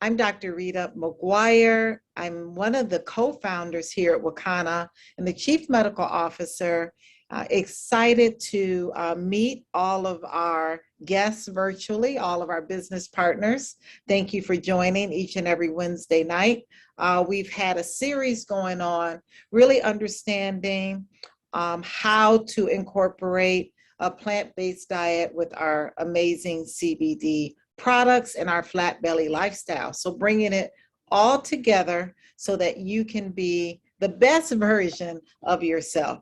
I'm Dr. Rita McGuire. I'm one of the co-founders here at Wakana and the Chief Medical Officer. Excited to meet all of our guests virtually, all of our business partners. Thank you for joining each and every Wednesday night. We've had a series going on, really understanding how to incorporate a plant-based diet with our amazing CBD products and our flat belly lifestyle. So bringing it all together so that you can be the best version of yourself.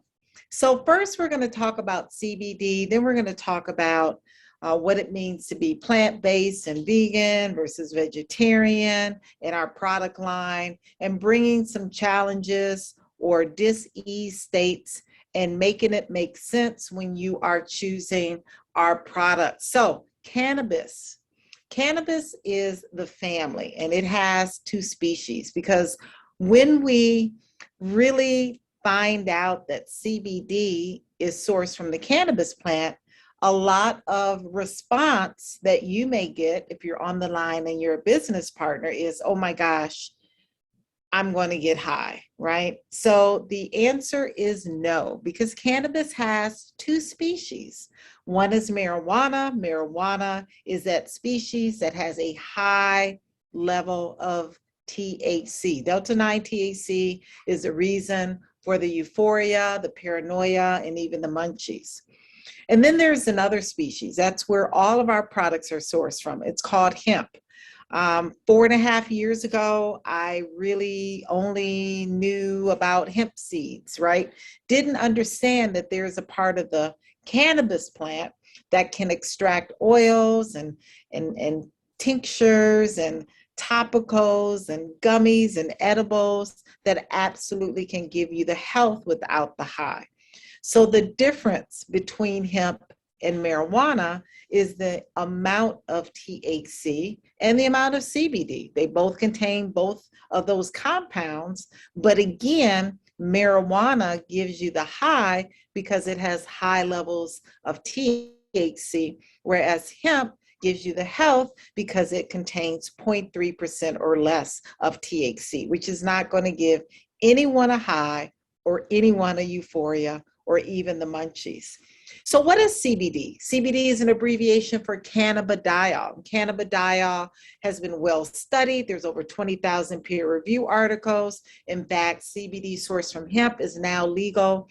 So first we're going to talk about CBD, then we're going to talk about what it means to be plant-based and vegan versus vegetarian in our product line, and bringing some challenges or dis-ease states and making it make sense when you are choosing our products. So cannabis. Cannabis is the family, and it has two species, because when we really find out that CBD is sourced from the cannabis plant, a lot of response that you may get if you're on the line and you're a business partner is, oh my gosh, I'm going to get high, right? So the answer is no, because cannabis has two species. One is marijuana. Marijuana is that species that has a high level of THC. Delta 9 THC is the reason for the euphoria, the paranoia, and even the munchies. And then there's another species. That's where all of our products are sourced from. It's called hemp. 4.5 years ago, I really only knew about hemp seeds, right? Didn't understand that there's a part of the cannabis plant that can extract oils and tinctures and topicals and gummies and edibles that absolutely can give you the health without the high. So the difference between hemp and marijuana is the amount of THC and the amount of CBD. They both contain both of those compounds, but again, marijuana gives you the high because it has high levels of THC, whereas hemp gives you the health because it contains 0.3% or less of THC, which is not going to give anyone a high or anyone a euphoria or even the munchies. So what is CBD? CBD is an abbreviation for cannabidiol. Cannabidiol has been well studied. There's over 20,000 peer review articles. In fact, CBD sourced from hemp is now legal.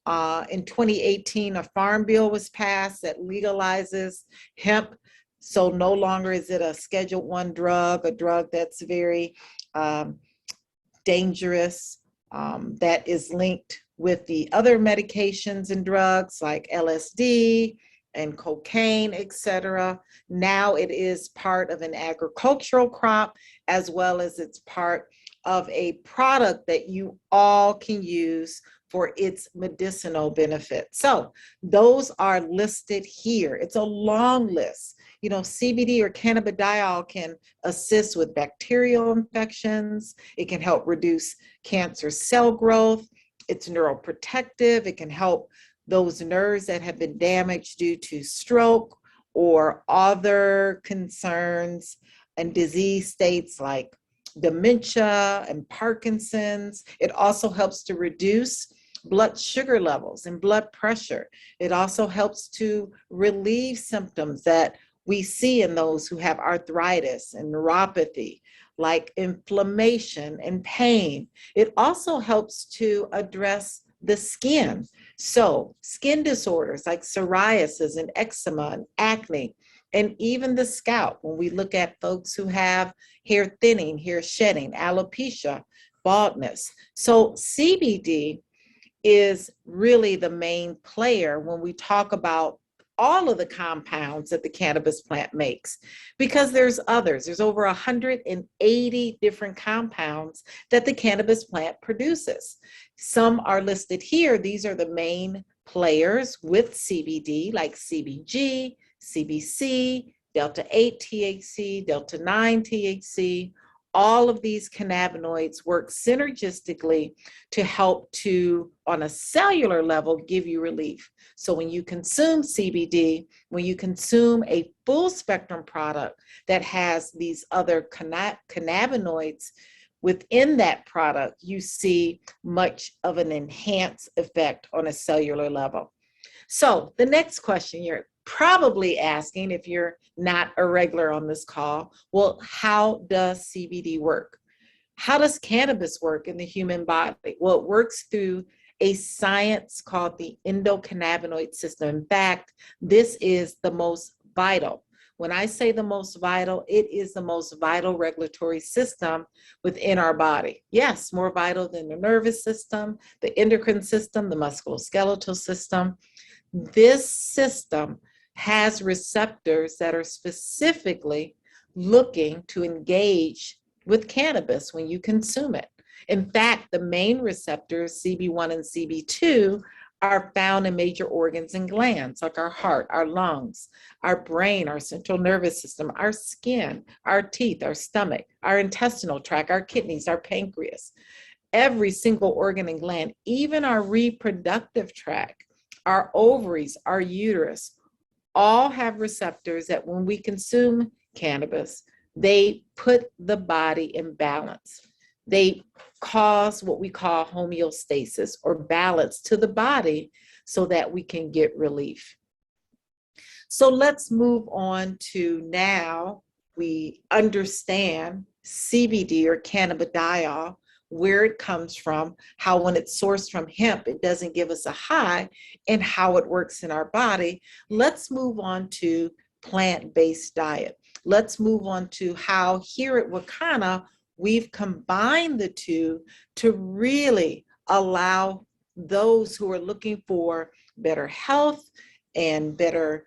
In 2018, a farm bill was passed that legalizes hemp. So no longer is it a Schedule I drug, a drug that's very dangerous, that is linked with the other medications and drugs like LSD and cocaine, etc. Now it is part of an agricultural crop, as well as it's part of a product that you all can use for its medicinal benefits. So those are listed here. It's a long list. You know, CBD or cannabidiol can assist with bacterial infections. It can help reduce cancer cell growth. It's neuroprotective. It can help those nerves that have been damaged due to stroke or other concerns and disease states like dementia and Parkinson's. It also helps to reduce blood sugar levels and blood pressure. It also helps to relieve symptoms that we see in those who have arthritis and neuropathy, like inflammation and pain. It also helps to address the skin. So skin disorders like psoriasis and eczema and acne, and even the scalp. When we look at folks who have hair thinning, hair shedding, alopecia, baldness. So CBD is really the main player when we talk about all of the compounds that the cannabis plant makes, because there's others. There's over 180 different compounds that the cannabis plant produces. Some are listed here. These are the main players with CBD, like CBG, CBC, Delta 8 THC, Delta 9 THC. all of these cannabinoids work synergistically to help to, on a cellular level, give you relief. So when you consume CBD, when you consume a full spectrum product that has these other cannabinoids within that product, you see much of an enhanced effect on a cellular level. So the next question you're probably asking, if you're not a regular on this call, well, how does CBD work? How does cannabis work in the human body? Well, it works through a science called the endocannabinoid system. In fact, this is the most vital. When I say the most vital, it is the most vital regulatory system within our body. Yes, more vital than the nervous system, the endocrine system, the musculoskeletal system. This system has receptors that are specifically looking to engage with cannabis when you consume it. In fact, the main receptors, CB1 and CB2, are found in major organs and glands like our heart, our lungs, our brain, our central nervous system, our skin, our teeth, our stomach, our intestinal tract, our kidneys, our pancreas. Every single organ and gland, even our reproductive tract, our ovaries, our uterus, all have receptors that when we consume cannabis, they put the body in balance. They cause what we call homeostasis or balance to the body so that we can get relief. So let's move on to now we understand CBD or cannabidiol, where it comes from, how when it's sourced from hemp, it doesn't give us a high, and how it works in our body. Let's move on to plant-based diet. Let's move on to how here at Wakana, we've combined the two to really allow those who are looking for better health and better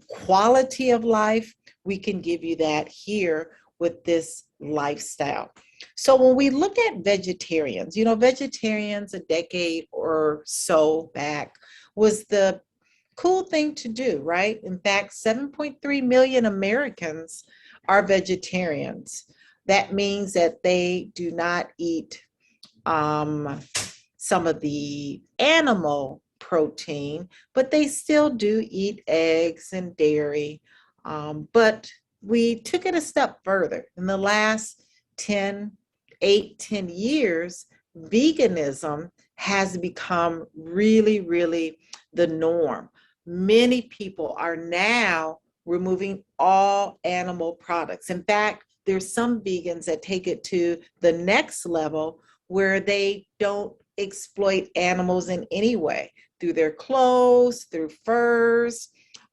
quality of life, we can give you that here with this lifestyle. So when we look at vegetarians, vegetarians a decade or so back was the cool thing to do, right? In fact, 7.3 million Americans are vegetarians. That means that they do not eat some of the animal protein, but they still do eat eggs and dairy. But we took it a step further. In the last 10 years, veganism has become really, really the norm. Many people are now removing all animal products. In fact, there's some vegans that take it to the next level where they don't exploit animals in any way through their clothes, through furs,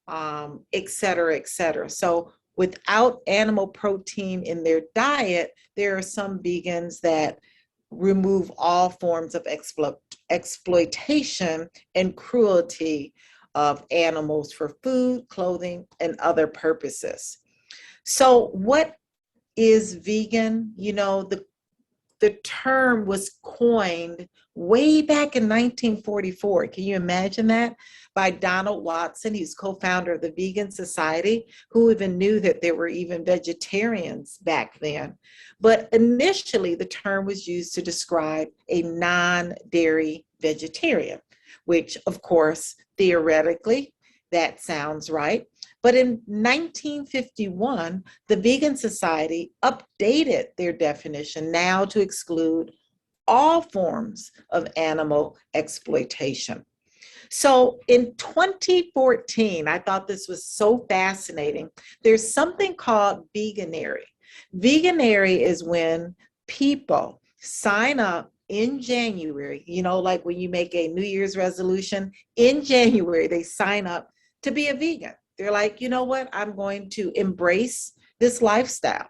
et cetera, et cetera. So without animal protein in their diet, there are some vegans that remove all forms of exploitation and cruelty of animals for food, clothing, and other purposes. So what is vegan? The term was coined way back in 1944. Can you imagine that? By Donald Watson. He's co-founder of the Vegan Society. Who even knew that there were even vegetarians back then? But initially, the term was used to describe a non-dairy vegetarian, which, of course, theoretically, that sounds right. But in 1951, the Vegan Society updated their definition now to exclude all forms of animal exploitation. So in 2014, I thought this was so fascinating. There's something called veganary. Veganary is when people sign up in January, like when you make a New Year's resolution, in January, they sign up to be a vegan. They're like, you know what? I'm going to embrace this lifestyle.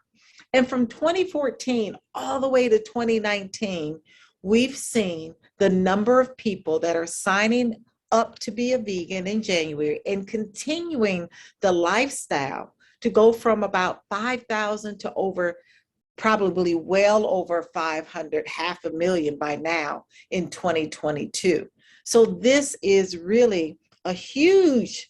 And from 2014 all the way to 2019, we've seen the number of people that are signing up to be a vegan in January and continuing the lifestyle to go from about 5,000 to over, probably well over 500, 500,000 by now in 2022. So this is really a huge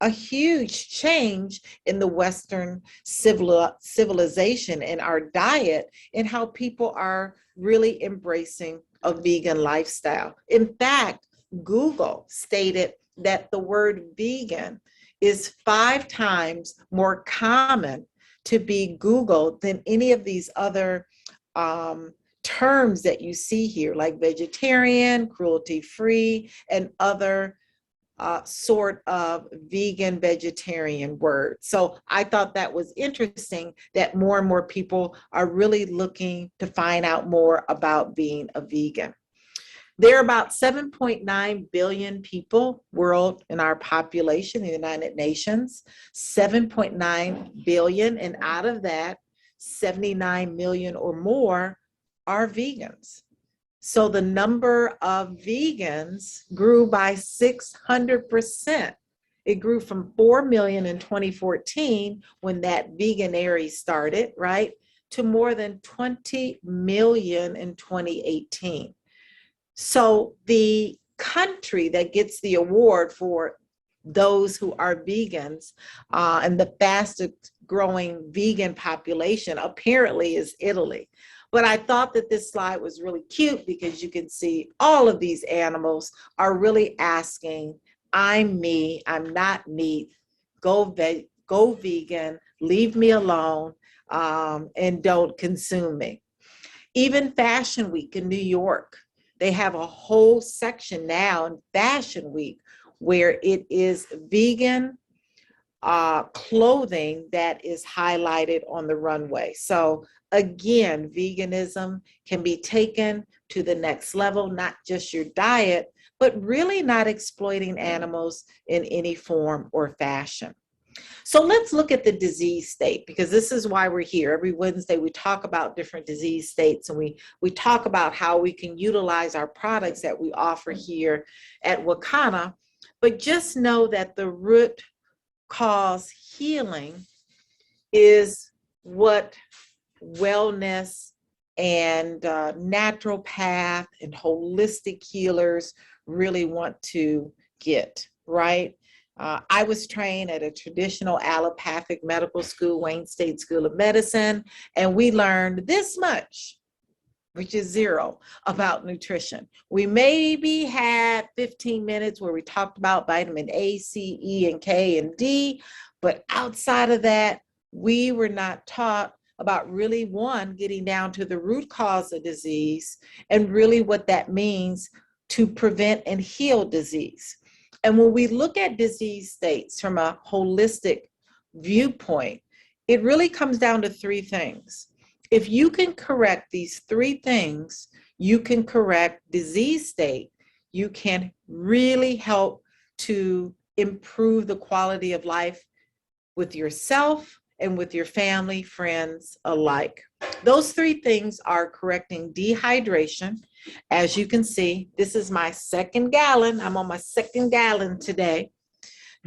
a huge change in the Western civilization and our diet and how people are really embracing a vegan lifestyle. In fact, Google stated that the word vegan is 5 times more common to be Googled than any of these other terms that you see here, like vegetarian, cruelty-free, and other sort of vegan vegetarian word. So I thought that was interesting that more and more people are really looking to find out more about being a vegan. There are about 7.9 billion people world in our population in the United Nations, 7.9 billion, and out of that, 79 million or more are vegans. So the number of vegans grew by 600%. It grew from 4 million in 2014 when that veganary started, right, to more than 20 million in 2018. So the country that gets the award for those who are vegans and the fastest growing vegan population apparently is Italy. But I thought that this slide was really cute because you can see all of these animals are really asking, I'm me, I'm not meat, go vegan, leave me alone, and don't consume me. Even Fashion Week in New York, they have a whole section now in Fashion Week where it is vegan clothing that is highlighted on the runway. So again, veganism can be taken to the next level, not just your diet, but really not exploiting animals in any form or fashion. So let's look at the disease state, because this is why we're here. Every Wednesday, we talk about different disease states, and we talk about how we can utilize our products that we offer here at Wakana. But just know that the root cause healing is what wellness and naturopath and holistic healers really want to get, right? I was trained at a traditional allopathic medical school, Wayne State School of Medicine, and we learned this much, which is zero, about nutrition. We maybe had 15 minutes where we talked about vitamin A, C, E, and K, and D, but outside of that, we were not taught about really, one, getting down to the root cause of disease and really what that means to prevent and heal disease. And when we look at disease states from a holistic viewpoint, it really comes down to 3 things. If you can correct these 3 things, you can correct disease state. You can really help to improve the quality of life with yourself and with your family, friends alike. Those 3 things are correcting dehydration. As you can see, this is my 2nd gallon. I'm on my 2nd gallon today.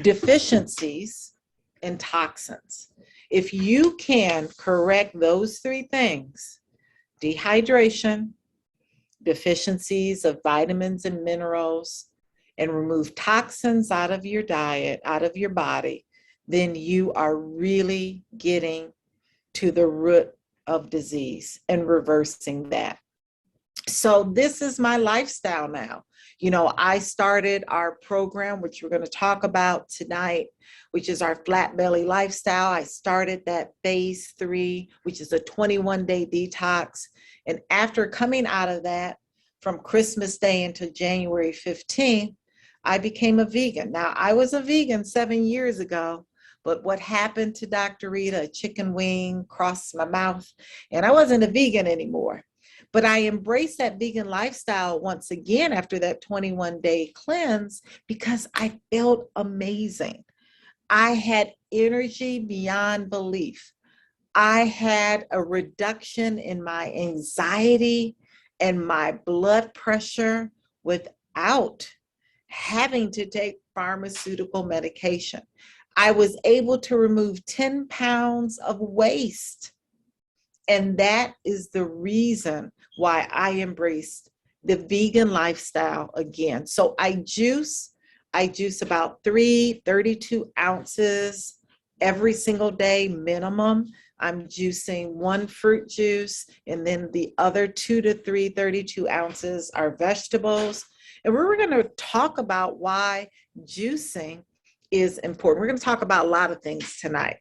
Deficiencies and toxins. If you can correct those 3 things, dehydration, deficiencies of vitamins and minerals, and remove toxins out of your diet, out of your body, then you are really getting to the root of disease and reversing that. So this is my lifestyle now. You know, I started our program, which we're going to talk about tonight, which is our flat belly lifestyle. I started that phase 3, which is a 21-day detox. And after coming out of that, from Christmas Day until January 15th, I became a vegan. Now, I was a vegan 7 years ago, but what happened to Dr. Rita, a chicken wing crossed my mouth, and I wasn't a vegan anymore. But I embraced that vegan lifestyle once again after that 21-day cleanse because I felt amazing. I had energy beyond belief. I had a reduction in my anxiety and my blood pressure without having to take pharmaceutical medication. I was able to remove 10 pounds of waste. And that is the reason why I embraced the vegan lifestyle again. So I juice, I juice about 32 ounces every single day minimum. I'm juicing one fruit juice, and then the other 32 ounces are vegetables. And we're going to talk about why juicing is important. We're going to talk about a lot of things tonight.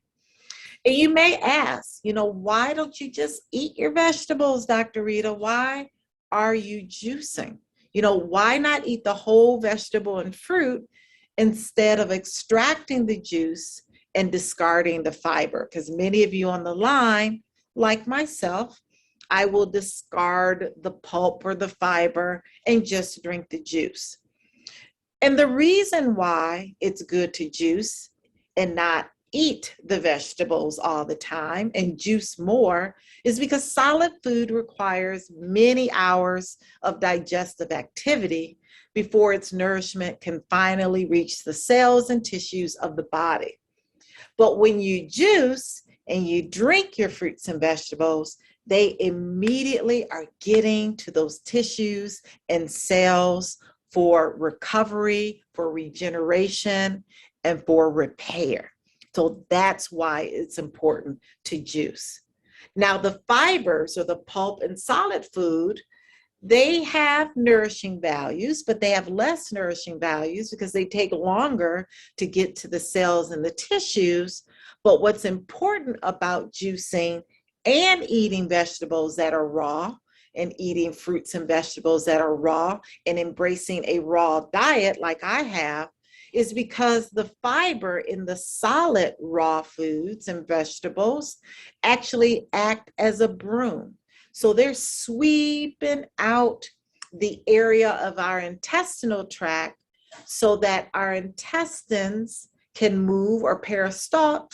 And you may ask, why don't you just eat your vegetables, Dr. Rita? Why are you juicing? Why not eat the whole vegetable and fruit instead of extracting the juice and discarding the fiber? Because many of you on the line, like myself, I will discard the pulp or the fiber and just drink the juice. And the reason why it's good to juice and not eat the vegetables all the time and juice more is because solid food requires many hours of digestive activity before its nourishment can finally reach the cells and tissues of the body. But when you juice and you drink your fruits and vegetables, they immediately are getting to those tissues and cells for recovery, for regeneration, and for repair. So that's why it's important to juice. Now, the fibers or the pulp and solid food, they have nourishing values, but they have less nourishing values because they take longer to get to the cells and the tissues. But what's important about juicing and eating vegetables that are raw and eating fruits and vegetables that are raw and embracing a raw diet like I have is because the fiber in the solid raw foods and vegetables actually act as a broom. So they're sweeping out the area of our intestinal tract so that our intestines can move or peristalk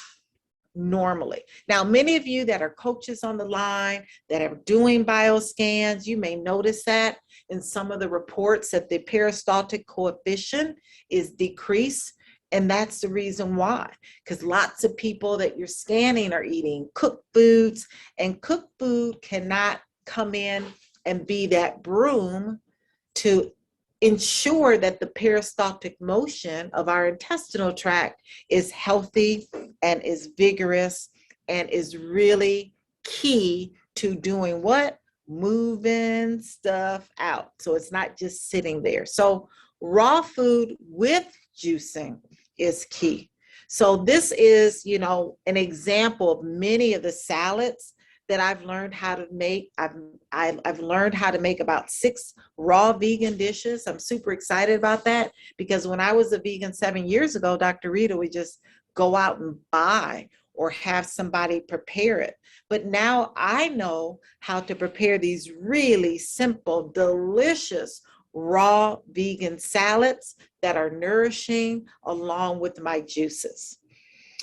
normally. Now, many of you that are coaches on the line that are doing bioscans, you may notice that in some of the reports that the peristaltic coefficient is decreased. And that's the reason why, because lots of people that you're scanning are eating cooked foods, and cooked food cannot come in and be that broom to ensure that the peristaltic motion of our intestinal tract is healthy and is vigorous and is really key to doing what? Moving stuff out. So it's not just sitting there. So raw food with juicing is key. So this is, an example of many of the salads that I've learned how to make. I've learned how to make about 6 raw vegan dishes. I'm super excited about that because when I was a vegan 7 years ago, Dr. Rita would just go out and buy or have somebody prepare it. But now I know how to prepare these really simple, delicious, raw vegan salads that are nourishing along with my juices.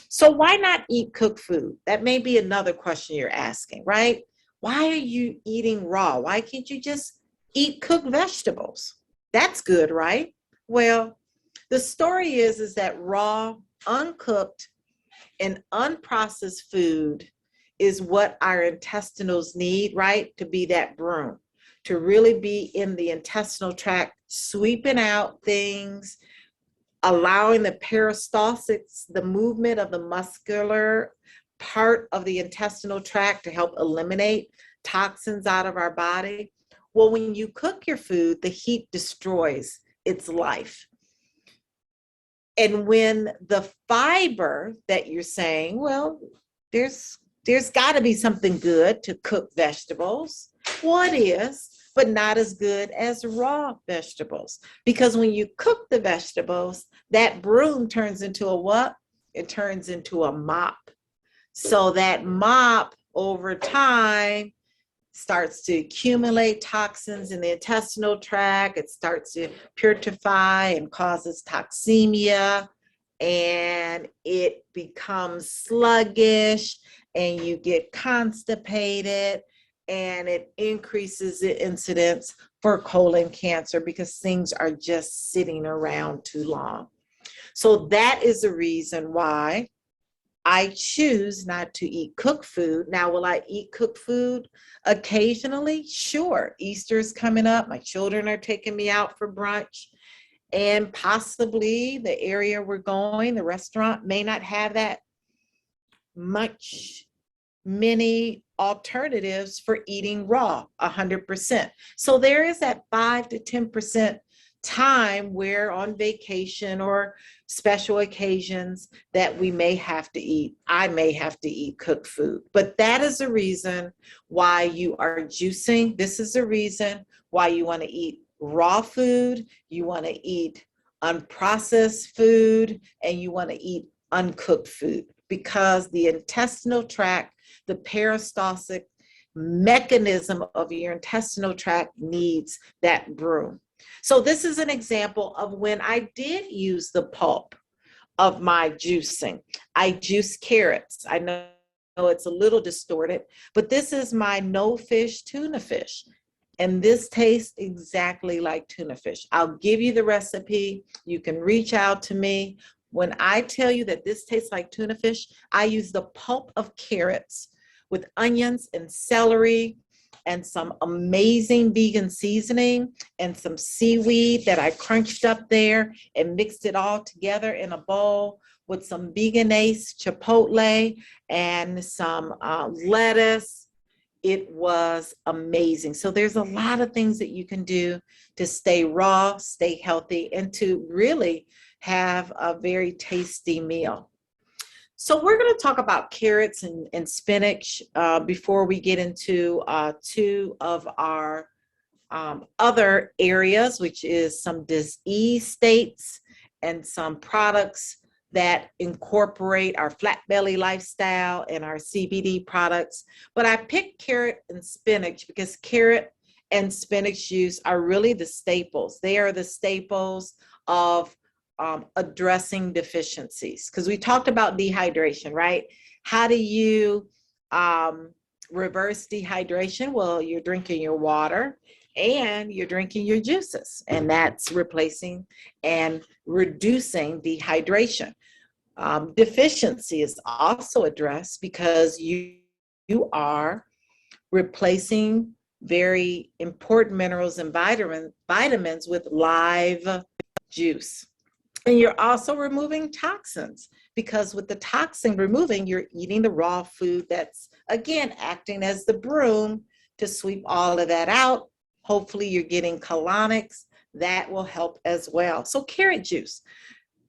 So why not eat cooked food? That may be another question you're asking, right? Why are you eating raw? Why can't you just eat cooked vegetables? That's good, right? Well, the story is that raw, uncooked, and unprocessed food is what our intestinals need, right? To be that broom, to really be in the intestinal tract, sweeping out things, allowing the peristaltics, the movement of the muscular part of the intestinal tract to help eliminate toxins out of our body. Well, when you cook your food, the heat destroys its life. And when the fiber that you're saying, well, there's got to be something good to cook vegetables. Well, it is, but not as good as raw vegetables. Because when you cook the vegetables, that broom turns into a what? It turns into a mop. So that mop over time starts to accumulate toxins in the intestinal tract. It starts to purify and causes toxemia, and it becomes sluggish, and you get constipated, and it increases the incidence for colon cancer because things are just sitting around too long. So that is the reason why I choose not to eat cooked food. Now, will I eat cooked food occasionally? Sure. Easter's coming up. My children are taking me out for brunch. And possibly the area we're going, the restaurant may not have that many alternatives for eating raw 100%. So there is that 5 to 10% time where on vacation or special occasions that we may have to eat. I may have to eat cooked food, but that is the reason why you are juicing. This is the reason why you want to eat raw food, you want to eat unprocessed food, and you want to eat uncooked food, because the intestinal tract, the peristaltic mechanism of your intestinal tract needs that broom. So this is an example of when I did use the pulp of my juicing. I juice carrots. I know it's a little distorted, but this is my no fish tuna fish. And this tastes exactly like tuna fish. I'll give you the recipe. You can reach out to me. When I tell you that this tastes like tuna fish, I use the pulp of carrots with onions and celery and some amazing vegan seasoning and some seaweed that I crunched up there and mixed it all together in a bowl with some vegan-ace chipotle and some lettuce. It was amazing. So there's a lot of things that you can do to stay raw, stay healthy, and to really have a very tasty meal. So we're going to talk about carrots and spinach before we get into two of our other areas, which is some disease states and some products that incorporate our flat belly lifestyle and our CBD products. But I picked carrot and spinach because carrot and spinach juice are really the staples. They are the staples of addressing deficiencies, because we talked about dehydration, right? How do you reverse dehydration? Well, you're drinking your water and you're drinking your juices, and that's replacing and reducing dehydration. Deficiency is also addressed because you are replacing very important minerals and vitamins with live juice. And you're also removing toxins, because with the toxin removing, you're eating the raw food that's, again, acting as the broom to sweep all of that out. Hopefully you're getting colonics. That will help as well. So carrot juice,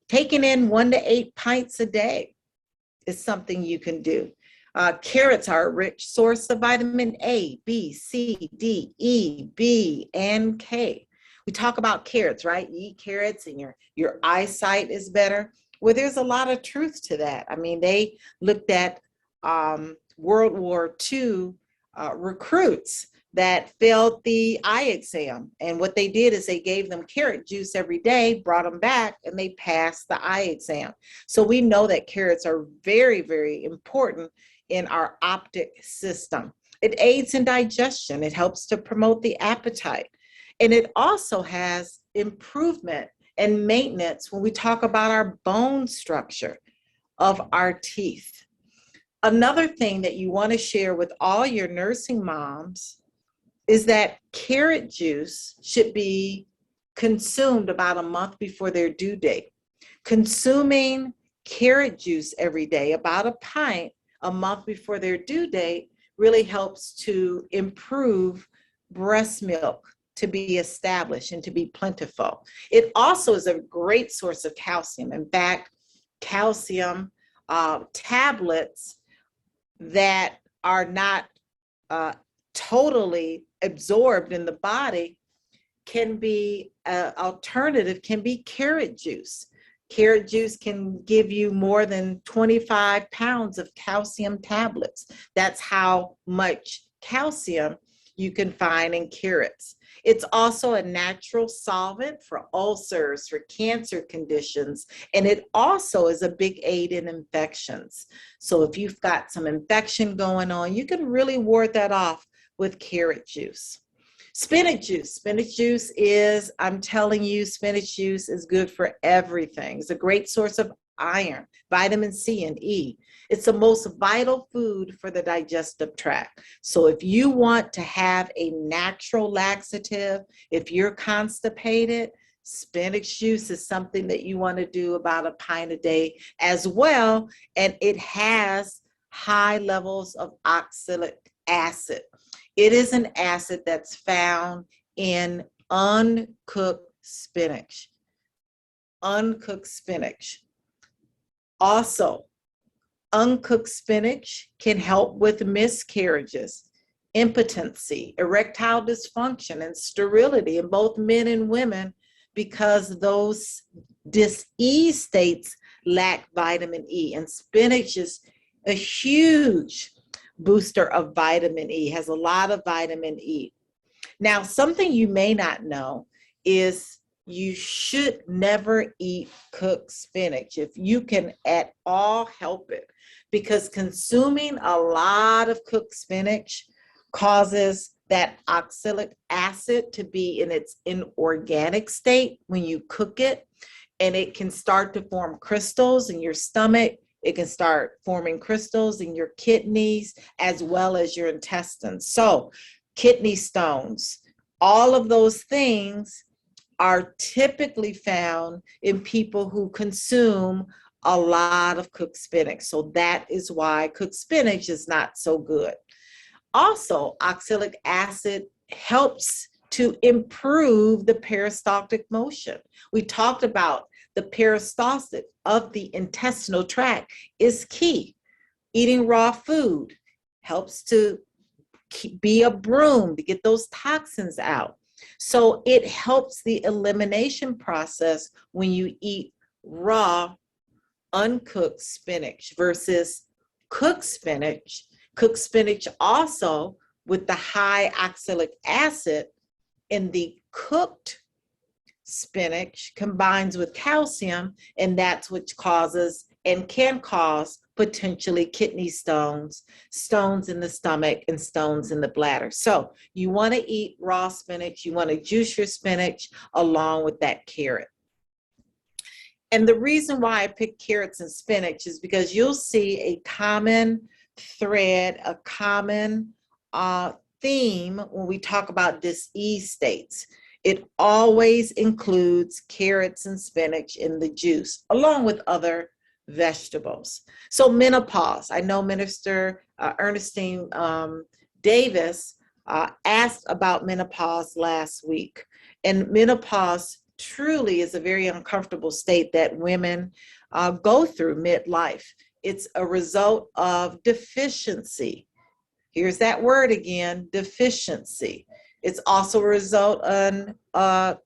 taking in 1 to 8 pints a day is something you can do. Carrots are a rich source of vitamin A, B, C, D, E, B, and K. We talk about carrots, right? You eat carrots and your eyesight is better. Well, there's a lot of truth to that. I mean, they looked at World War II recruits that failed the eye exam. And what they did is they gave them carrot juice every day, brought them back, and they passed the eye exam. So we know that carrots are very, very important in our optic system. It aids in digestion. It helps to promote the appetite. And it also has improvement and maintenance when we talk about our bone structure of our teeth. Another thing that you want to share with all your nursing moms is that carrot juice should be consumed about a month before their due date. Consuming carrot juice every day, about a pint a month before their due date, really helps to improve breast milk to be established and to be plentiful. It also is a great source of calcium. In fact, calcium tablets that are not totally absorbed in the body can be alternative, can be carrot juice. Carrot juice can give you more than 25 pounds of calcium tablets. That's how much calcium you can find in carrots. It's also a natural solvent for ulcers, for cancer conditions, and it also is a big aid in infections. So if you've got some infection going on, you can really ward that off with carrot juice. Spinach juice. Spinach juice is, I'm telling you, spinach juice is good for everything. It's a great source of iron, vitamin C and E. It's the most vital food for the digestive tract. So if you want to have a natural laxative, if you're constipated, Spinach juice is something that you want to do about a pint a day as well. And it has high levels of oxalic acid. It is an acid that's found in uncooked spinach. Uncooked spinach. Also, uncooked spinach can help with miscarriages, impotency, erectile dysfunction, and sterility in both men and women because those disease states lack vitamin E. And spinach is a huge booster of vitamin E, has a lot of vitamin E. Now, something you may not know is you should never eat cooked spinach if you can at all help it, because consuming a lot of cooked spinach causes that oxalic acid to be in its inorganic state when you cook it, and it can start to form crystals in your stomach. It can start forming crystals in your kidneys as well as your intestines. So kidney stones, all of those things are typically found in people who consume a lot of cooked spinach. So that is why cooked spinach is not so good. Also, oxalic acid helps to improve the peristaltic motion. We talked about the peristalsis of the intestinal tract is key. Eating raw food helps to be a broom to get those toxins out. So it helps the elimination process when you eat raw, uncooked spinach versus cooked spinach. Cooked spinach also, with the high oxalic acid in the cooked spinach, combines with calcium, and that's what causes and can cause potentially kidney stones, stones in the stomach, and stones in the bladder. So you want to eat raw spinach. You want to juice your spinach along with that carrot. And the reason why I picked carrots and spinach is because you'll see a common thread, a common theme when we talk about disease states. It always includes carrots and spinach in the juice, along with other vegetables. So menopause, I know Minister Ernestine Davis asked about menopause last week. And menopause truly is a very uncomfortable state that women go through midlife. It's a result of deficiency. Here's that word again, deficiency. It's also a result of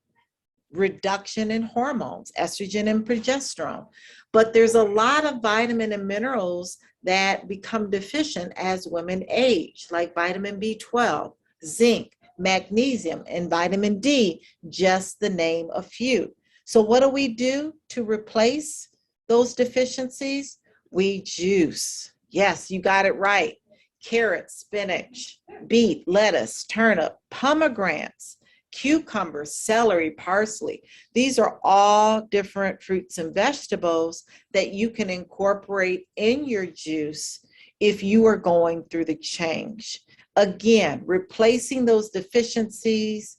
reduction in hormones, estrogen and progesterone. But there's a lot of vitamin and minerals that become deficient as women age, like vitamin B12, zinc, magnesium, and vitamin D, just to name a few. So what do we do to replace those deficiencies? We juice. Yes, you got it right. Carrots, spinach, beet, lettuce, turnip, pomegranates, cucumbers, celery, parsley. These are all different fruits and vegetables that you can incorporate in your juice if you are going through the change. Again, replacing those deficiencies,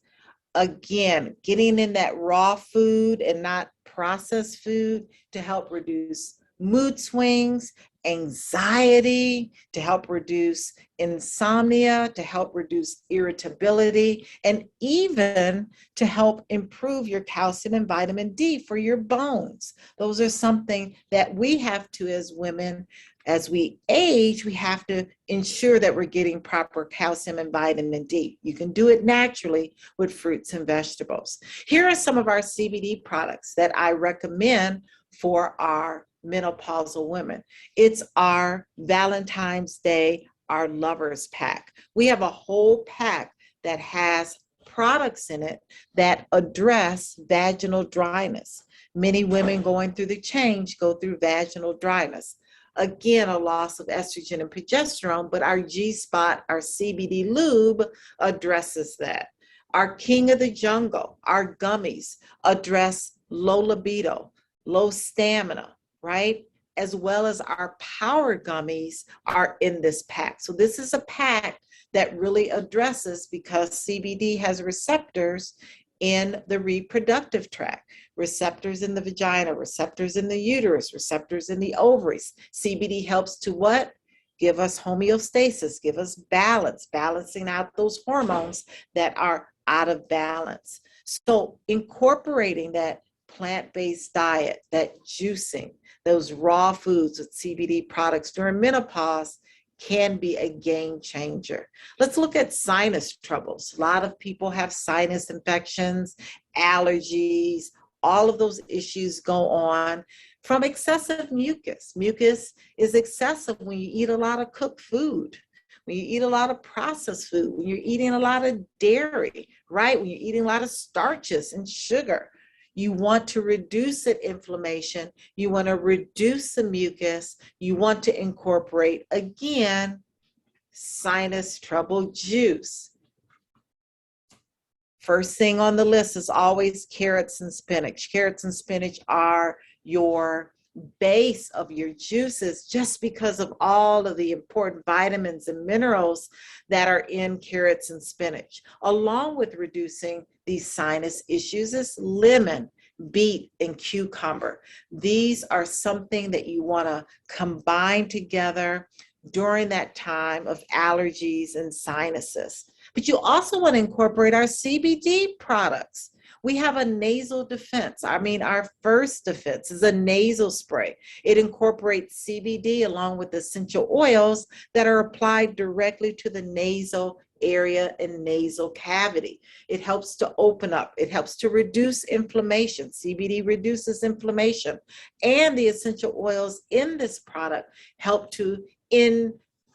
again, getting in that raw food and not processed food to help reduce mood swings, anxiety, to help reduce insomnia, to help reduce irritability, and even to help improve your calcium and vitamin D for your bones. Those are something that we have to, as women, as we age, we have to ensure that we're getting proper calcium and vitamin D. You can do it naturally with fruits and vegetables. Here are some of our CBD products that I recommend for our menopausal women. It's our Valentine's Day, our lovers pack. We have a whole pack that has products in it that address vaginal dryness. Many women going through the change go through vaginal dryness. Again, a loss of estrogen and progesterone, but our G-Spot, our CBD lube addresses that. Our King of the Jungle, our gummies address low libido, low stamina, right? As well as our power gummies are in this pack. So this is a pack that really addresses, because CBD has receptors in the reproductive tract, receptors in the vagina, receptors in the uterus, receptors in the ovaries. CBD helps to what? Give us homeostasis, give us balance, balancing out those hormones that are out of balance. So incorporating that plant-based diet, that juicing, those raw foods with CBD products during menopause can be a game changer. Let's look at sinus troubles. A lot of people have sinus infections, allergies, all of those issues go on from excessive mucus. Mucus is excessive when you eat a lot of cooked food, when you eat a lot of processed food, when you're eating a lot of dairy, right? When you're eating a lot of starches and sugar. You want to reduce that inflammation. You want to reduce the mucus. You want to incorporate, again, sinus trouble juice. First thing on the list is always carrots and spinach. Carrots and spinach are your base of your juices just because of all of the important vitamins and minerals that are in carrots and spinach. Along with reducing these sinus issues is lemon, beet, and cucumber. These are something that you want to combine together during that time of allergies and sinuses. But you also want to incorporate our CBD products. We have a nasal defense. Our first defense is a nasal spray. It incorporates CBD along with essential oils that are applied directly to the nasal area and nasal cavity. It helps to open up. It helps to reduce inflammation. CBD reduces inflammation. And the essential oils in this product help to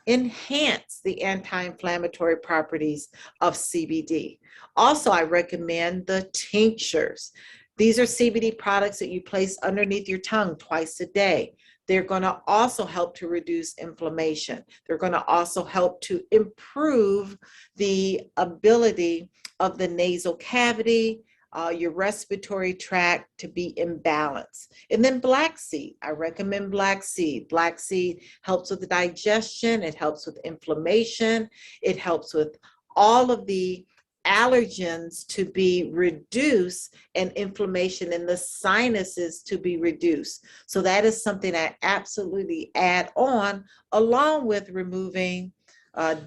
enhance the anti-inflammatory properties of CBD. Also, I recommend the tinctures. These are CBD products that you place underneath your tongue twice a day. They're going to also help to reduce inflammation. They're going to also help to improve the ability of the nasal cavity, your respiratory tract to be in balance. And then black seed, I recommend black seed. Black seed helps with the digestion, it helps with inflammation, it helps with all of the allergens to be reduced and inflammation in the sinuses to be reduced. So that is something I absolutely add on, along with removing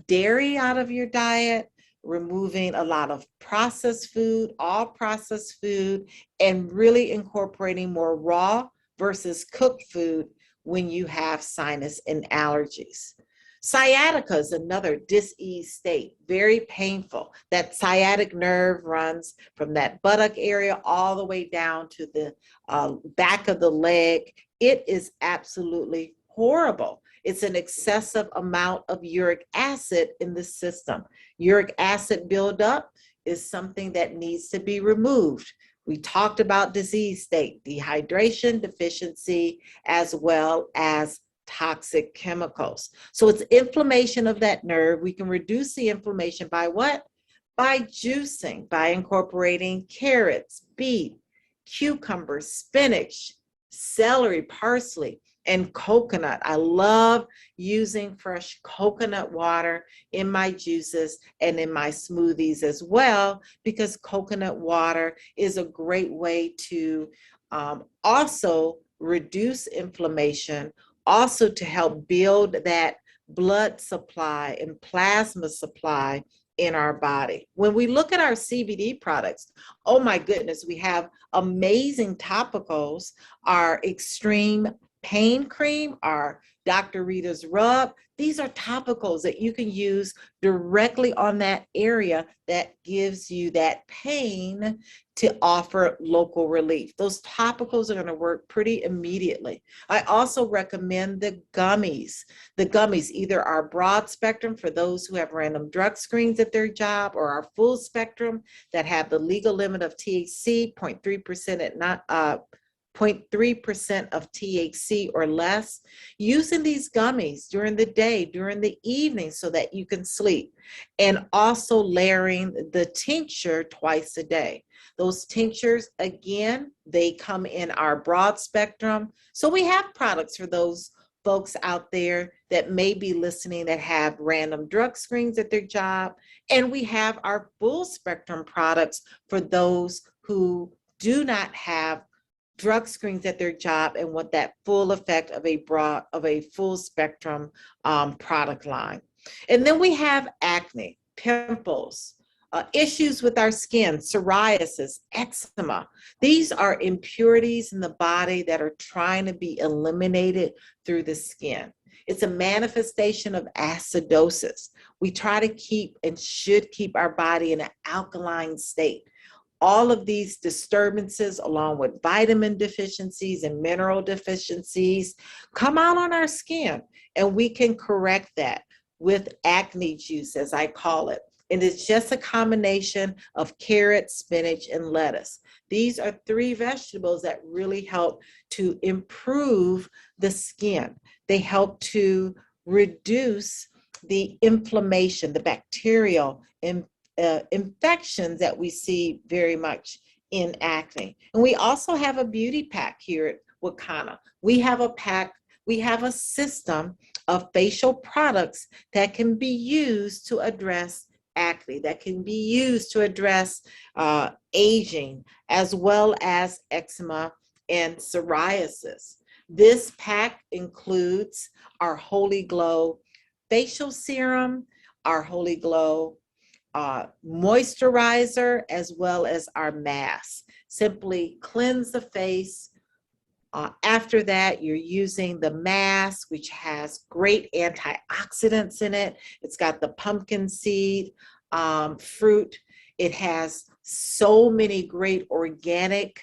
dairy out of your diet, removing a lot of processed food, all processed food, and really incorporating more raw versus cooked food when you have sinus and allergies. Sciatica is another dis-ease state, very painful. That sciatic nerve runs from that buttock area all the way down to the back of the leg. It is absolutely horrible. It's an excessive amount of uric acid in the system. Uric acid buildup is something that needs to be removed. We talked about disease state, dehydration, deficiency, as well as toxic chemicals. So it's inflammation of that nerve. We can reduce the inflammation by what? By juicing, by incorporating carrots, beet, cucumbers, spinach, celery, parsley, and coconut. I love using fresh coconut water in my juices and in my smoothies as well, because coconut water is a great way to also reduce inflammation, also to help build that blood supply and plasma supply in our body. When we look at our CBD products, oh my goodness, we have amazing topicals, our extreme pain cream, our Dr. Rita's rub. These are topicals that you can use directly on that area that gives you that pain to offer local relief. Those topicals are going to work pretty immediately. I also recommend the gummies. The gummies either are broad spectrum for those who have random drug screens at their job, or our full spectrum that have the legal limit of THC, 0.3% at not 0.3% of THC or less, using these gummies during the day, during the evening, so that you can sleep, and also layering the tincture twice a day. Those tinctures, again, they come in our broad spectrum. So we have products for those folks out there that may be listening that have random drug screens at their job. And we have our full spectrum products for those who do not have drug screens at their job and want that full effect of a full spectrum product line. And then we have acne, pimples, issues with our skin, psoriasis, eczema. These are impurities in the body that are trying to be eliminated through the skin. It's a manifestation of acidosis. We try to keep and should keep our body in an alkaline state. All of these disturbances, along with vitamin deficiencies and mineral deficiencies, come out on our skin, and we can correct that with acne juice, as I call it. And it's just a combination of carrot, spinach, and lettuce. These are three vegetables that really help to improve the skin. They help to reduce the inflammation, the bacterial infections that we see very much in acne. And we also have a beauty pack here at Wakana. We have a pack, we have a system of facial products that can be used to address acne, that can be used to address aging, as well as eczema and psoriasis. This pack includes our Holy Glow facial serum, our Holy Glow moisturizer, as well as our mask. Simply cleanse the face. After that, you're using the mask, which has great antioxidants in it. It's got the pumpkin seed fruit. It has so many great organic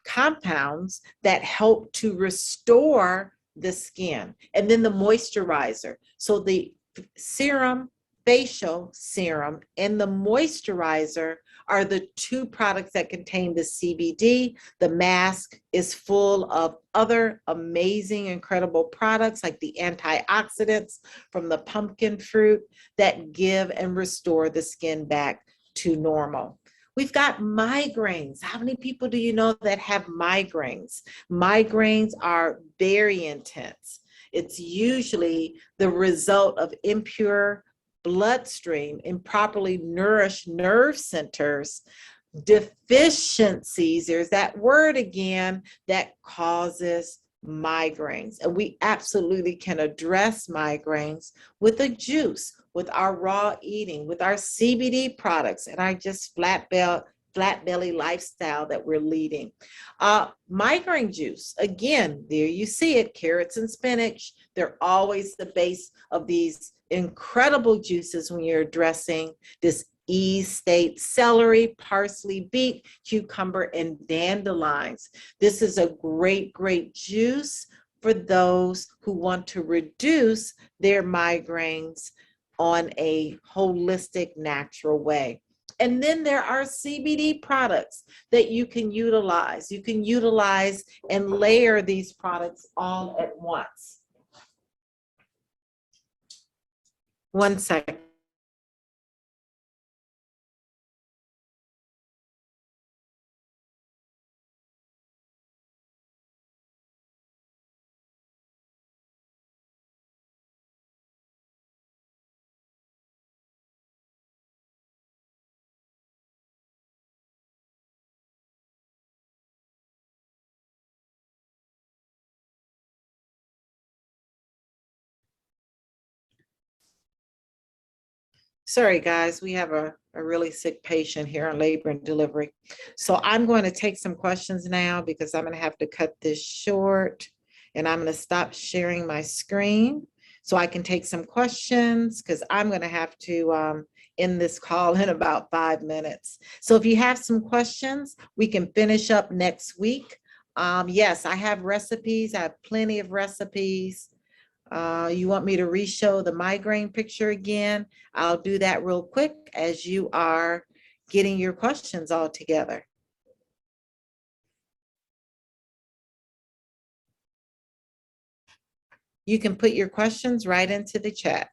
compounds that help to restore the skin. And then the moisturizer. So the serum, facial serum, and the moisturizer are the two products that contain the CBD. The mask is full of other amazing, incredible products like the antioxidants from the pumpkin fruit that give and restore the skin back to normal. We've got migraines. How many people do you know that have migraines? Migraines are very intense. It's usually the result of impure bloodstream, improperly nourished nerve centers, deficiencies, there's that word again, that causes migraines. And we absolutely can address migraines with a juice, with our raw eating, with our CBD products, and our just flat belly lifestyle that we're leading. Migraine juice, again, there you see it, carrots and spinach. They're always the base of these incredible juices when you're addressing this E state: celery, parsley, beet, cucumber, and dandelions. This is a great, great juice for those who want to reduce their migraines on a holistic, natural way. And then there are CBD products that you can utilize. You can utilize and layer these products all at once. One second. Sorry, guys, we have a really sick patient here on labor and delivery. So I'm going to take some questions now because I'm going to have to cut this short, and I'm going to stop sharing my screen so I can take some questions because I'm going to have to end this call in about 5 minutes. So if you have some questions, we can finish up next week. Yes, I have recipes. I have plenty of recipes. You want me to re-show the migraine picture again? I'll do that real quick as you are getting your questions all together. You can put your questions right into the chat.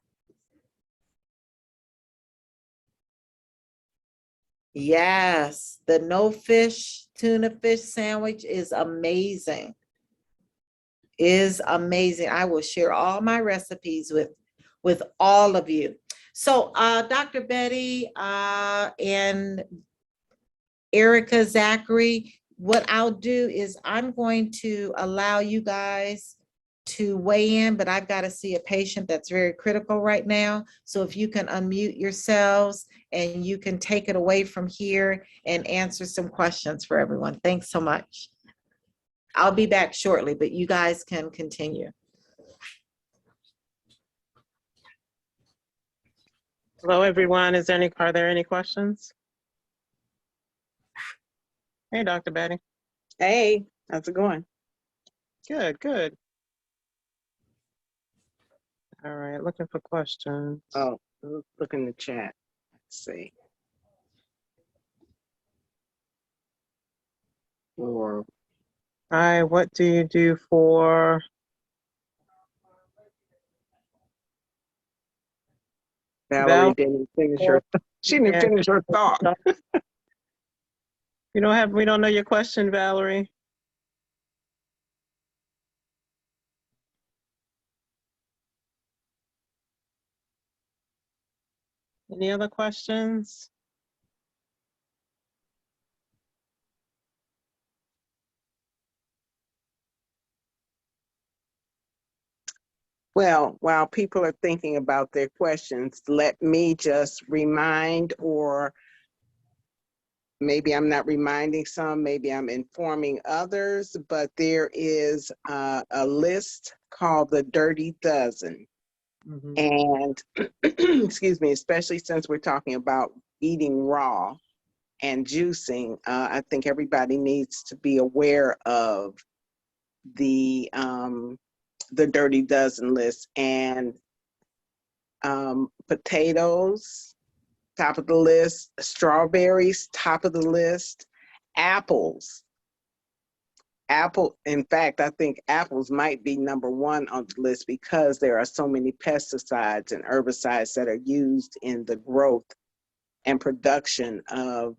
Yes, the no fish, tuna fish sandwich is amazing. is amazing. I will share all my recipes with all of you. So Dr. Betty and Erica, Zachary, what I'll do is I'm going to allow you guys to weigh in, but I've got to see a patient that's very critical right now. So if you can unmute yourselves and you can take it away from here and answer some questions for everyone. Thanks so much. I'll be back shortly, but you guys can continue. Hello, everyone. Are there any questions? Hey, Dr. Betty. Hey, how's it going? Good, good. All right, looking for questions. Oh, look in the chat. Let's see. Or Hi, what do you do for Valerie didn't finish her. She didn't finish her thought. We don't know your question, Valerie. Any other questions? Well, while people are thinking about their questions, let me just remind, or maybe I'm not reminding some, maybe I'm informing others, but there is a list called the Dirty Dozen. And excuse me, especially since we're talking about eating raw and juicing, I think everybody needs to be aware of the Dirty Dozen list. And potatoes, top of the list, strawberries, top of the list, apples. In fact, I think apples might be #1 on the list because there are so many pesticides and herbicides that are used in the growth and production of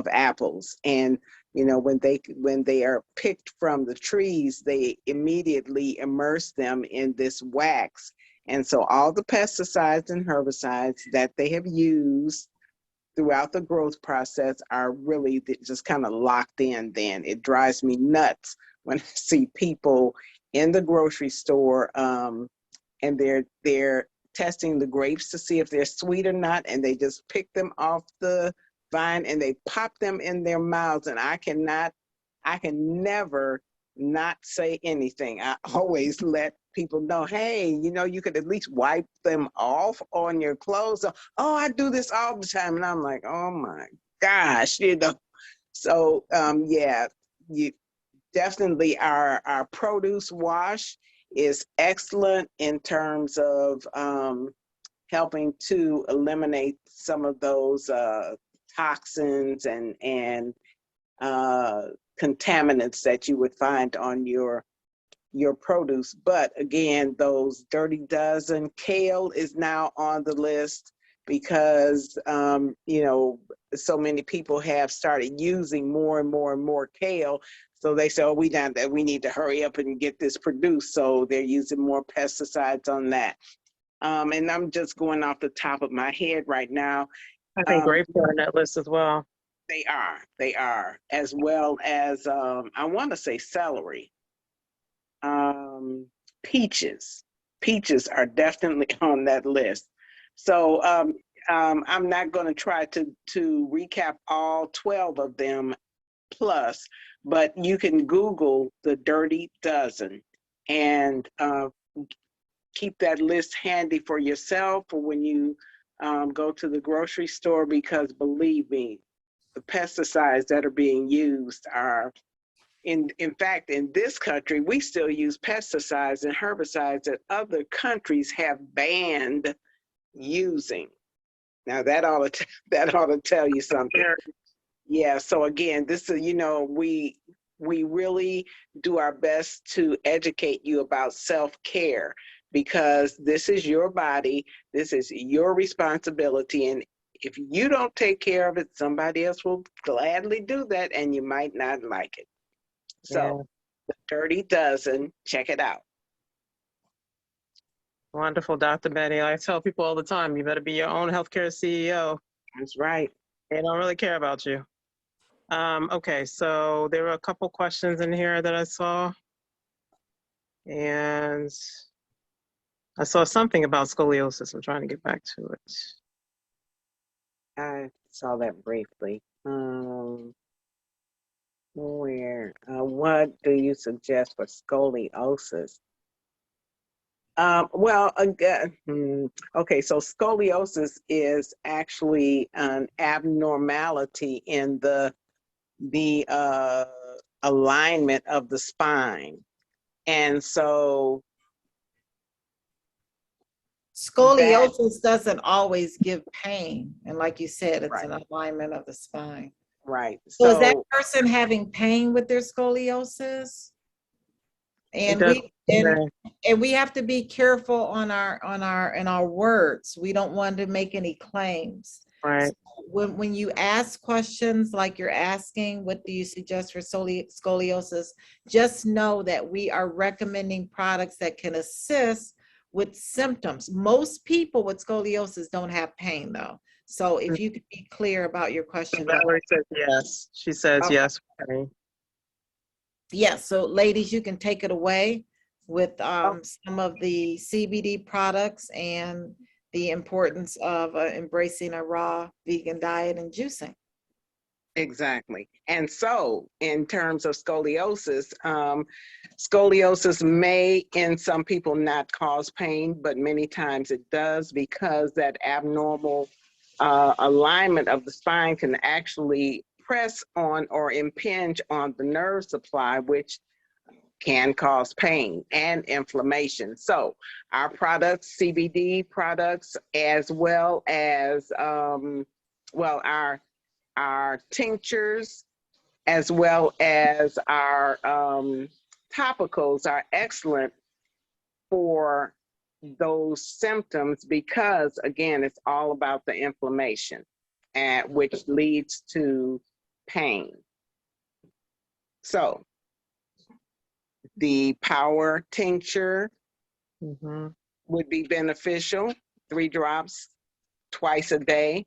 apples. And you know, when they are picked from the trees, they immediately immerse them in this wax. And so all the pesticides and herbicides that they have used throughout the growth process are really just kind of locked in. Then it drives me nuts when I see people in the grocery store and they're testing the grapes to see if they're sweet or not, and they just pick them off the vine and they pop them in their mouths. And I can never not say anything. I always let people know, hey, you know, you could at least wipe them off on your clothes. So, oh, I do this all the time. And I'm like, oh my gosh, you know. So yeah, you definitely our produce wash is excellent in terms of helping to eliminate some of those toxins and contaminants that you would find on your produce. But again, those Dirty Dozen, kale is now on the list because you know, so many people have started using more and more and more kale. So they say, oh, we need to hurry up and get this produced. So they're using more pesticides on that. And I'm just going off the top of my head right now. I think grapes are on that list as well. They are, as well as I want to say celery. Peaches are definitely on that list. So I'm not going to try to recap all 12 of them plus, but you can Google the Dirty Dozen and keep that list handy for yourself or when you go to the grocery store, because believe me, the pesticides that are being used are, in fact, in this country, we still use pesticides and herbicides that other countries have banned using. Now that ought to tell you something. Yeah. So again, this is, you know, we really do our best to educate you about self-care, because this is your body, this is your responsibility, and if you don't take care of it, somebody else will gladly do that, and you might not like it. So Dirty Dozen. Check it out. Wonderful, Dr. Betty. I tell people all the time, you better be your own healthcare CEO. That's right. They don't really care about you. Okay, so there were a couple questions in here that I saw. And I saw something about scoliosis. I'm trying to get back to it. I saw that briefly. What do you suggest for scoliosis? Well, again, okay, so scoliosis is actually an abnormality in the alignment of the spine. And so Scoliosis doesn't always give pain. And like you said, it's Right. an alignment of the spine. right. So is that person having pain with their scoliosis? And we have to be careful on our words. We don't want to make any claims. Right. So when you ask questions like you're asking, what do you suggest for scoliosis? Just know that we are recommending products that can assist with symptoms. Most people with scoliosis don't have pain though. So if you could be clear about your question. Valerie says yes. She says Okay. yes. Okay. Yes, so ladies, you can take it away with some of the CBD products and the importance of embracing a raw vegan diet and juicing. Exactly. And so in terms of scoliosis, scoliosis may in some people not cause pain, but many times it does because that abnormal alignment of the spine can actually press on or impinge on the nerve supply, which can cause pain and inflammation. So our products, CBD products, as well as, our tinctures, as well as our topicals are excellent for those symptoms because, again, it's all about the inflammation, which leads to pain. So the power tincture would be beneficial, 3 drops twice a day,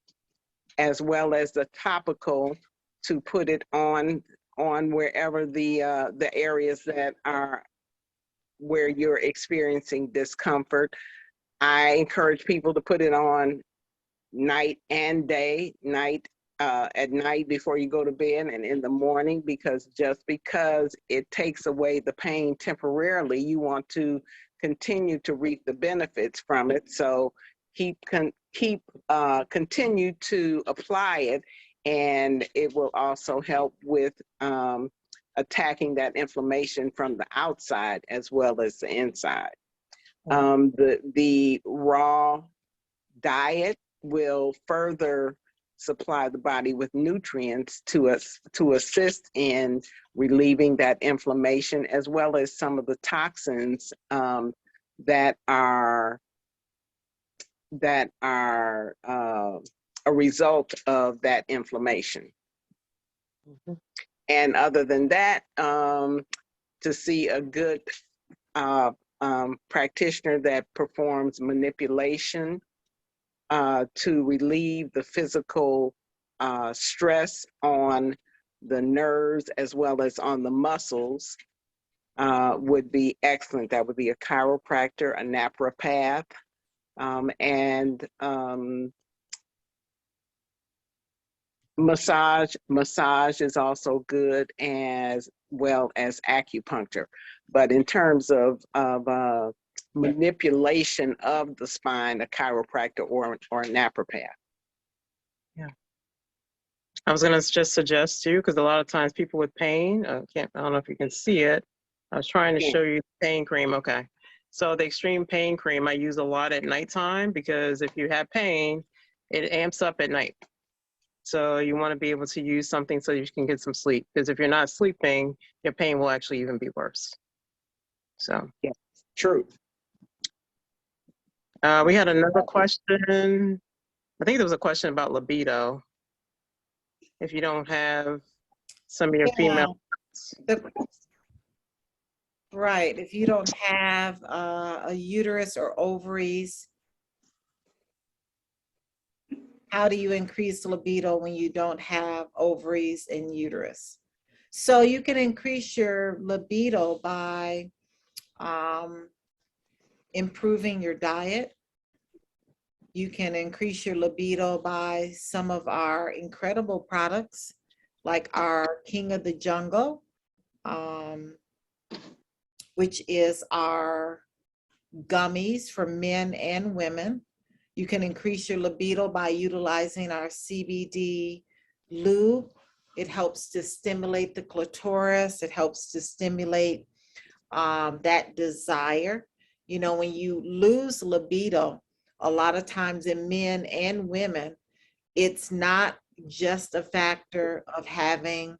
as well as the topical to put it on wherever the areas that are where you're experiencing discomfort. I encourage people to put it on night and day, at night before you go to bed and in the morning, because just because it takes away the pain temporarily, you want to continue to reap the benefits from it. So continue to apply it, and it will also help with attacking that inflammation from the outside as well as the inside. The raw diet will further supply the body with nutrients to assist in relieving that inflammation, as well as some of the toxins that are a result of that inflammation. And other than that, to see a good practitioner that performs manipulation to relieve the physical stress on the nerves as well as on the muscles would be excellent. That would be a chiropractor, a napropath, and massage is also good, as well as acupuncture. But in terms of manipulation of the spine, a chiropractor or a napropath. Yeah. I was going to just suggest to you, because a lot of times people with pain, I don't know if you can see it. I was trying to show you the pain cream. Okay. So the extreme pain cream I use a lot at nighttime, because if you have pain, it amps up at night. So you want to be able to use something so you can get some sleep, because if you're not sleeping, your pain will actually even be worse. So yeah, true. We had another question. I think there was a question about libido. If you don't have some of your female. Right. If you don't have a uterus or ovaries, how do you increase libido when you don't have ovaries and uterus? So you can increase your libido by um, improving your diet. You can increase your libido by some of our incredible products, like our King of the Jungle, um, which is our gummies for men and women. You can increase your libido by utilizing our CBD lube. It helps to stimulate the clitoris. It helps to stimulate that desire. You know, when you lose libido, a lot of times in men and women, it's not just a factor of having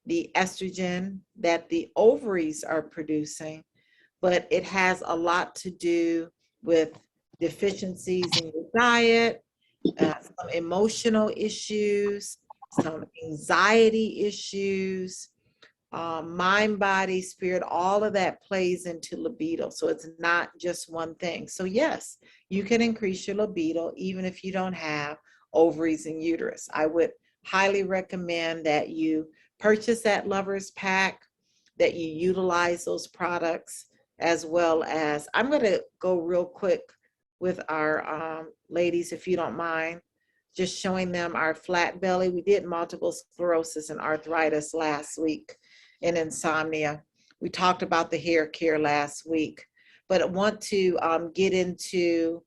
the estrogen that the ovaries are producing, but it has a lot to do with deficiencies in your diet, some emotional issues, some anxiety issues, mind, body, spirit, all of that plays into libido. So it's not just one thing. So yes, you can increase your libido even if you don't have ovaries and uterus. I would highly recommend that you purchase that Lovers Pack, that you utilize those products, as well as, I'm going to go real quick with our ladies, if you don't mind, just showing them our flat belly. We did multiple sclerosis and arthritis last week and insomnia. We talked about the hair care last week, but I want to get into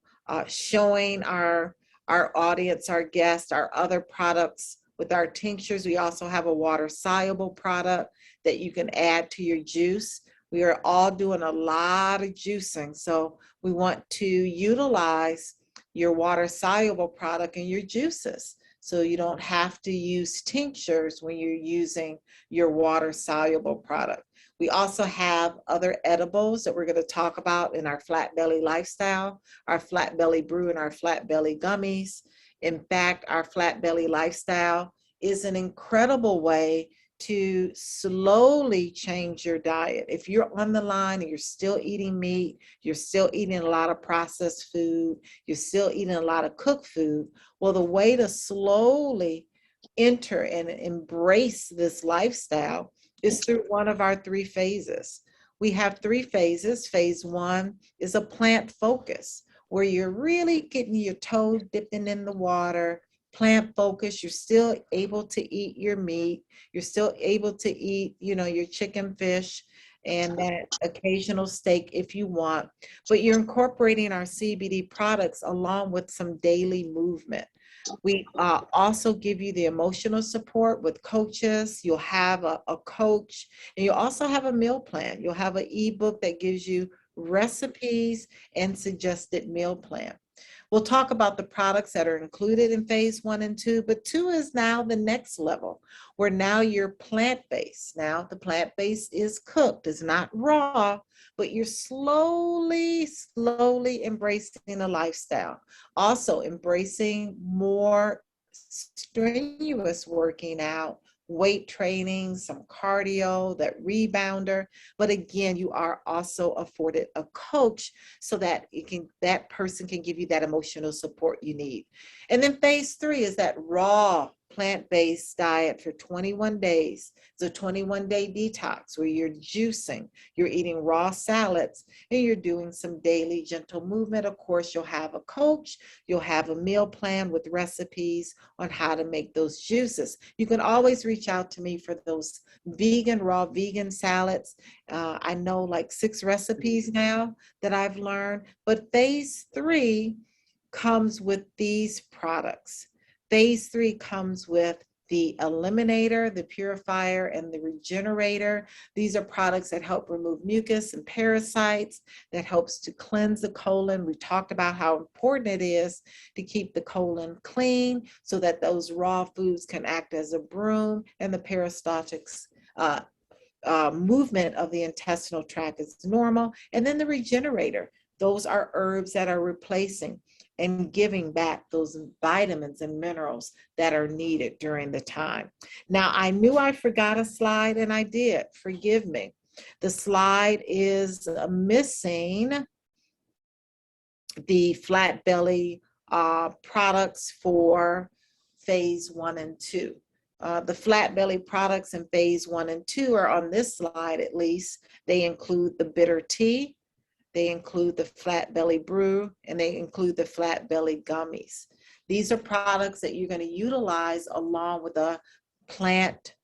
showing our audience, our guests, our other products with our tinctures. We also have a water soluble product that you can add to your juice. We are all doing a lot of juicing, so we want to utilize your water soluble product in your juices, so you don't have to use tinctures when you're using your water soluble product. We also have other edibles that we're going to talk about in our Flat Belly Lifestyle, our Flat Belly Brew, and our Flat Belly Gummies. In fact, our Flat Belly Lifestyle is an incredible way to slowly change your diet. If you're on the line and you're still eating meat, you're still eating a lot of processed food, you're still eating a lot of cooked food, well, the way to slowly enter and embrace this lifestyle is through one of our 3 phases. We have 3 phases. Phase 1 is a plant focus, where you're really getting your toes dipping in the water, plant focus. You're still able to eat your meat. You're still able to eat, your chicken, fish, and that occasional steak if you want, but you're incorporating our CBD products along with some daily movement. We also give you the emotional support with coaches. You'll have a coach, and you'll also have a meal plan. You'll have an ebook that gives you recipes and suggested meal plan. We'll talk about the products that are included in phase 1 and 2, but 2 is now the next level, where now you're plant-based. Now the plant-based is cooked, it's not raw, but you're slowly embracing a lifestyle. Also embracing more strenuous working out, weight training, some cardio, that rebounder. But again, you are also afforded a coach so that that person can give you that emotional support you need. And then phase 3 is that raw plant-based diet for 21 days. It's a 21-day detox where you're juicing, you're eating raw salads, and you're doing some daily gentle movement. Of course, you'll have a coach, you'll have a meal plan with recipes on how to make those juices. You can always reach out to me for those raw vegan salads. I know like 6 recipes now that I've learned, but phase 3 comes with these products. Phase 3 comes with the eliminator, the purifier, and the regenerator. These are products that help remove mucus and parasites, that helps to cleanse the colon. We talked about how important it is to keep the colon clean so that those raw foods can act as a broom, and the peristaltics movement of the intestinal tract is normal. And then the regenerator, those are herbs that are replacing and giving back those vitamins and minerals that are needed during the time. Now, I knew I forgot a slide, and I did. Forgive me. The slide is missing the flat belly products for phase 1 and 2. The flat belly products in phase 1 and 2 are on this slide at least. They include the bitter tea, they include the flat belly brew, and they include the flat belly gummies. These are products that you're going to utilize along with a plant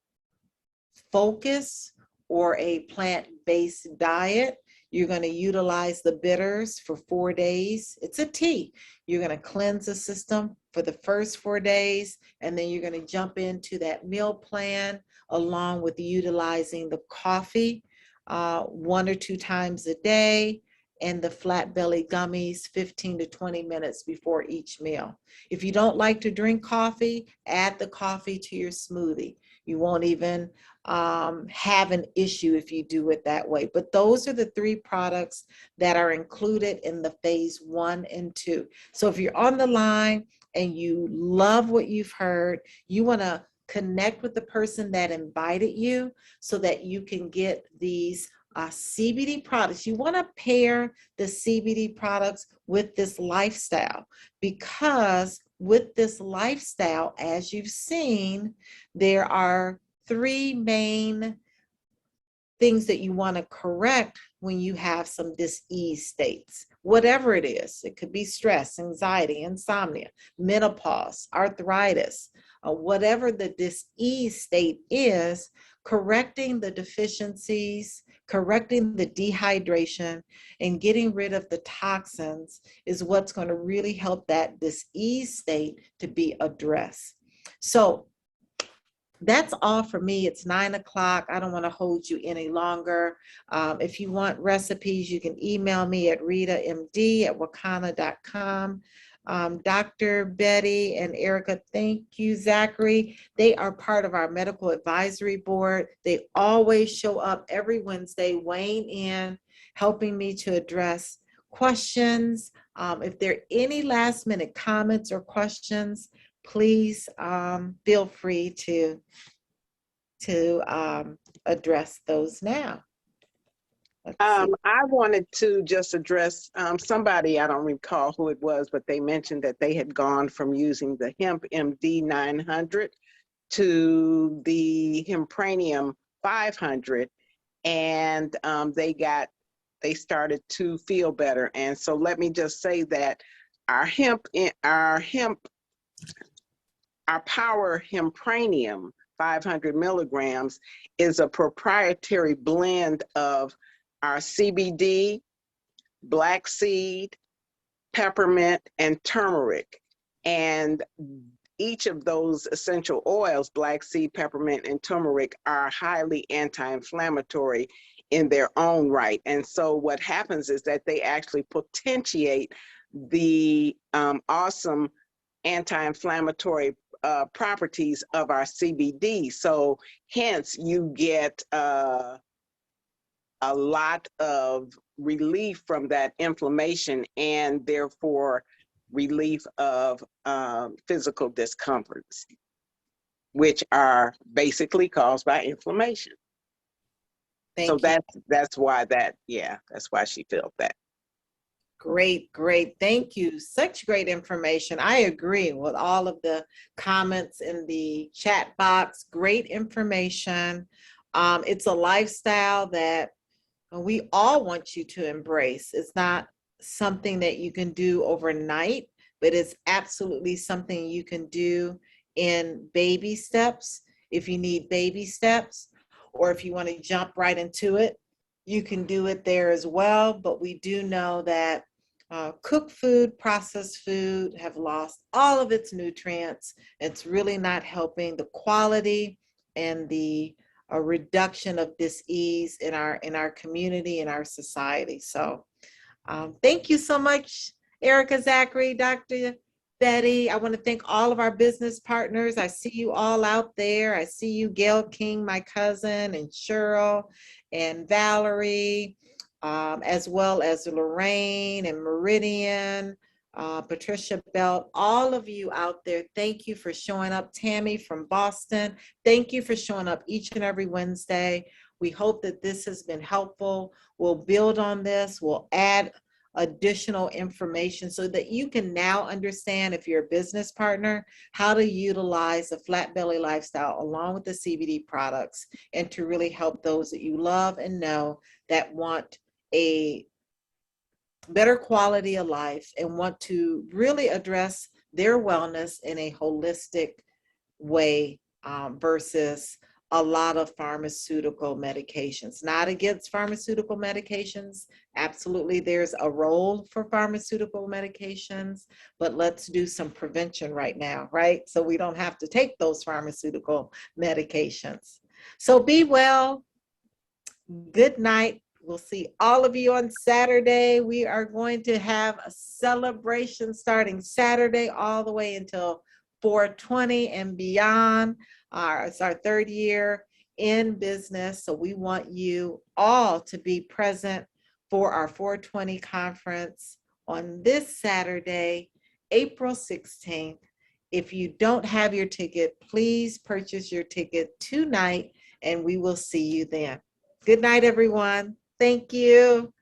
focus or a plant-based diet. You're going to utilize the bitters for 4 days. It's a tea. You're going to cleanse the system for the first 4 days, and then you're going to jump into that meal plan along with utilizing the coffee 1 or 2 times a day, and the flat belly gummies 15 to 20 minutes before each meal. If you don't like to drink coffee, add the coffee to your smoothie. You won't even have an issue if you do it that way. But those are the 3 products that are included in the phase 1 and 2. So if you're on the line and you love what you've heard, you want to connect with the person that invited you so that you can get these CBD products. You want to pair the CBD products with this lifestyle, because with this lifestyle, as you've seen, there are 3 main things that you want to correct when you have some dis-ease states. Whatever it is, it could be stress, anxiety, insomnia, menopause, arthritis, whatever the dis-ease state is, correcting the deficiencies, correcting the dehydration, and getting rid of the toxins is what's going to really help that dis-ease state to be addressed. So that's all for me. It's 9 o'clock. I don't want to hold you any longer. If you want recipes, you can email me at ritamd@wakana.com. Dr. Betty and Erica, thank you, Zachary. They are part of our medical advisory board. They always show up every Wednesday, weighing in, helping me to address questions. If there are any last minute comments or questions, please feel free to address those now. I wanted to just address somebody, I don't recall who it was, but they mentioned that they had gone from using the Hemp MD 900 to the Hempranium 500, and they started to feel better. And so let me just say that our Power Hempranium 500 milligrams is a proprietary blend of our CBD, black seed, peppermint, and turmeric. And each of those essential oils, black seed, peppermint, and turmeric, are highly anti-inflammatory in their own right. And so what happens is that they actually potentiate the awesome anti-inflammatory properties of our CBD. So hence you get a lot of relief from that inflammation, and therefore relief of physical discomforts, which are basically caused by inflammation. So that's why she felt that. Great. Thank you. Such great information. I agree with all of the comments in the chat box. Great information. It's a lifestyle that we all want you to embrace. It's not something that you can do overnight, but it's absolutely something you can do in baby steps. If you need baby steps, or if you want to jump right into it, you can do it there as well. But we do know that cooked food, processed food have lost all of its nutrients. It's really not helping the quality and the reduction of dis-ease in our community, in our society. So thank you so much, Erica, Zachary, Dr. Betty. I want to thank all of our business partners. I see you all out there. I see you, Gail King, my cousin, and Cheryl and Valerie, as well as Lorraine and Meridian, Patricia Belt, all of you out there, thank you for showing up. Tammy from Boston, thank you for showing up each and every Wednesday. We hope that this has been helpful. We'll build on this. We'll add additional information so that you can now understand, if you're a business partner, how to utilize the flat belly lifestyle along with the CBD products, and to really help those that you love and know that want a better quality of life and want to really address their wellness in a holistic way, versus a lot of pharmaceutical medications. Not against pharmaceutical medications. Absolutely, there's a role for pharmaceutical medications, but let's do some prevention right now, right? So we don't have to take those pharmaceutical medications. So be well. Good night. We'll see all of you on Saturday. We are going to have a celebration starting Saturday all the way until 4/20 and beyond. It's our 3rd year in business, so we want you all to be present for our 4/20 conference on this Saturday, April 16th. If you don't have your ticket, please purchase your ticket tonight, and we will see you then. Good night, everyone. Thank you.